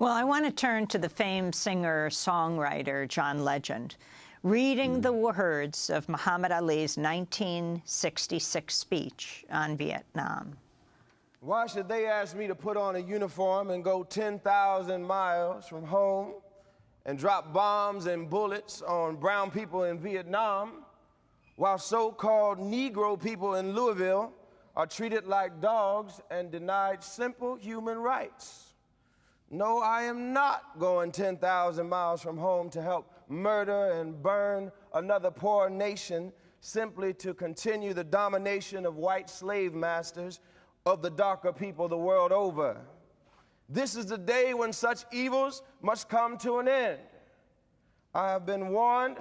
Well, I want to turn to the famed singer-songwriter John Legend, reading the words of Muhammad Ali's 1966 speech on Vietnam. Why should they ask me to put on a uniform and go 10,000 miles from home and drop bombs and bullets on brown people in Vietnam, while so-called Negro people in Louisville are treated like dogs and denied simple human rights? No, I am not going 10,000 miles from home to help murder and burn another poor nation simply to continue the domination of white slave masters of the darker people the world over. This is the day when such evils must come to an end. I have been warned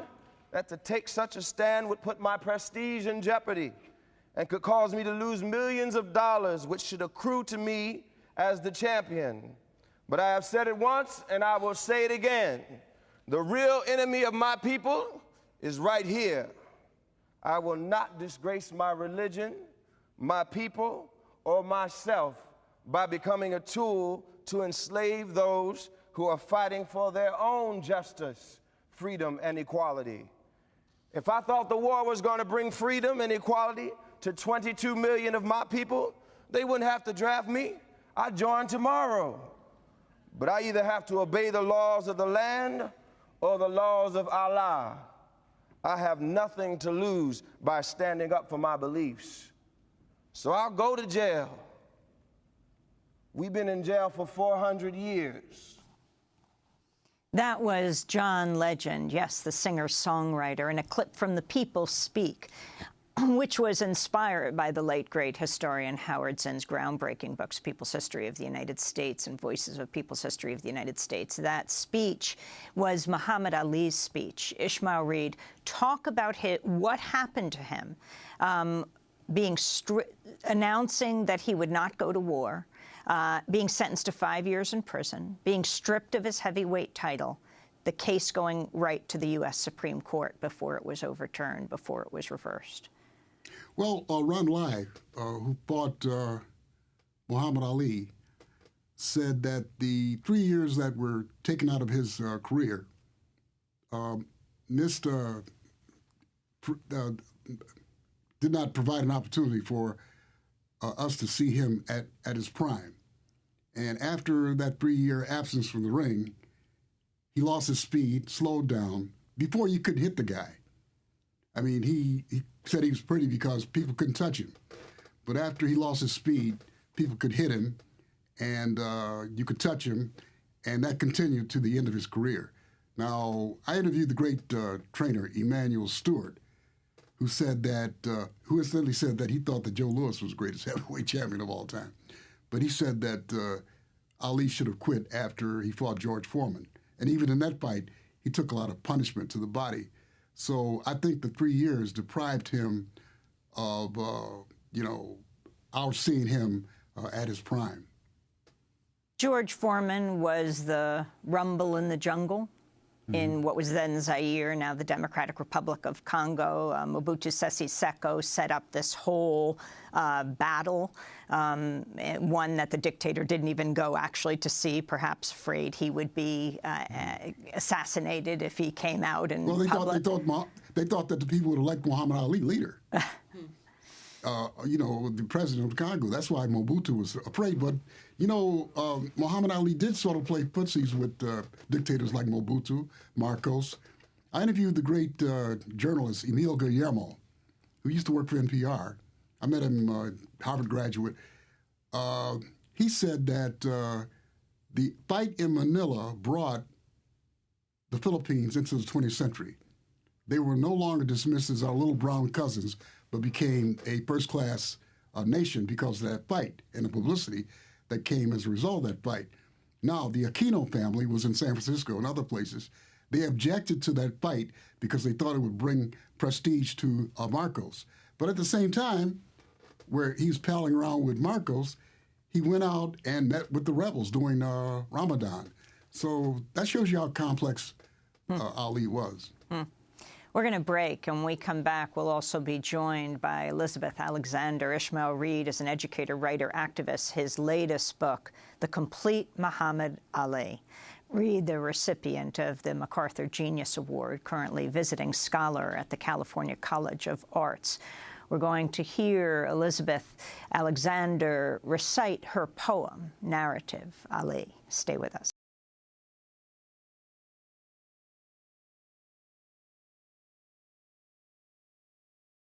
that to take such a stand would put my prestige in jeopardy and could cause me to lose millions of dollars, which should accrue to me as the champion. But I have said it once, and I will say it again. The real enemy of my people is right here. I will not disgrace my religion, my people, or myself by becoming a tool to enslave those who are fighting for their own justice, freedom, and equality. If I thought the war was going to bring freedom and equality to 22 million of my people, they wouldn't have to draft me. I'd join tomorrow. But I either have to obey the laws of the land or the laws of Allah. I have nothing to lose by standing up for my beliefs. So I'll go to jail. We've been in jail for 400 years. That was John Legend, yes, the singer-songwriter, and a clip from The People Speak, which was inspired by the late, great historian Howard Zinn's groundbreaking books, People's History of the United States and Voices of People's History of the United States. That speech was Muhammad Ali's speech. Ishmael Reed, talk about what happened to him, announcing that he would not go to war, being sentenced to 5 years in prison, being stripped of his heavyweight title, the case going right to the U.S. Supreme Court before it was overturned, before it was reversed. Well, Ron Lai, who fought Muhammad Ali, said that the 3 years that were taken out of his career did not provide an opportunity for us to see him at his prime. And after that 3-year absence from the ring, he lost his speed, slowed down, before you could hit the guy. I mean, he said he was pretty because people couldn't touch him. But after he lost his speed, people could hit him, and you could touch him, and that continued to the end of his career. Now, I interviewed the great trainer, Emanuel Stewart, who incidentally said that he thought that Joe Louis was the greatest heavyweight champion of all time. But he said that Ali should have quit after he fought George Foreman. And even in that fight, he took a lot of punishment to the body. So I think the 3 years deprived him of, our seeing him at his prime. George Foreman was the rumble in the jungle in what was then Zaire, now the Democratic Republic of Congo. Mobutu Sese Seko set up this whole battle, one that the dictator didn't even go actually to see, perhaps afraid he would be assassinated if he came out in public. They thought that the people would elect Muhammad Ali leader. The president of Congo. That's why Mobutu was afraid. But, Muhammad Ali did sort of play footsies with dictators like Mobutu, Marcos. I interviewed the great journalist Emil Guillermo, who used to work for NPR. I met him, Harvard graduate. He said that the fight in Manila brought the Philippines into the 20th century. They were no longer dismissed as our little brown cousins, but became a first-class nation because of that fight and the publicity that came as a result of that fight. Now, the Aquino family was in San Francisco and other places. They objected to that fight because they thought it would bring prestige to Marcos. But at the same time, where he was palling around with Marcos, he went out and met with the rebels during Ramadan. So that shows you how complex Ali was. We're going to break, and when we come back, we'll also be joined by Elizabeth Alexander. Ishmael Reed is an educator, writer, activist. His latest book, The Complete Muhammad Ali. Reed, the recipient of the MacArthur Genius Award, currently visiting scholar at the California College of Arts. We're going to hear Elizabeth Alexander recite her poem, Narrative Ali. Stay with us.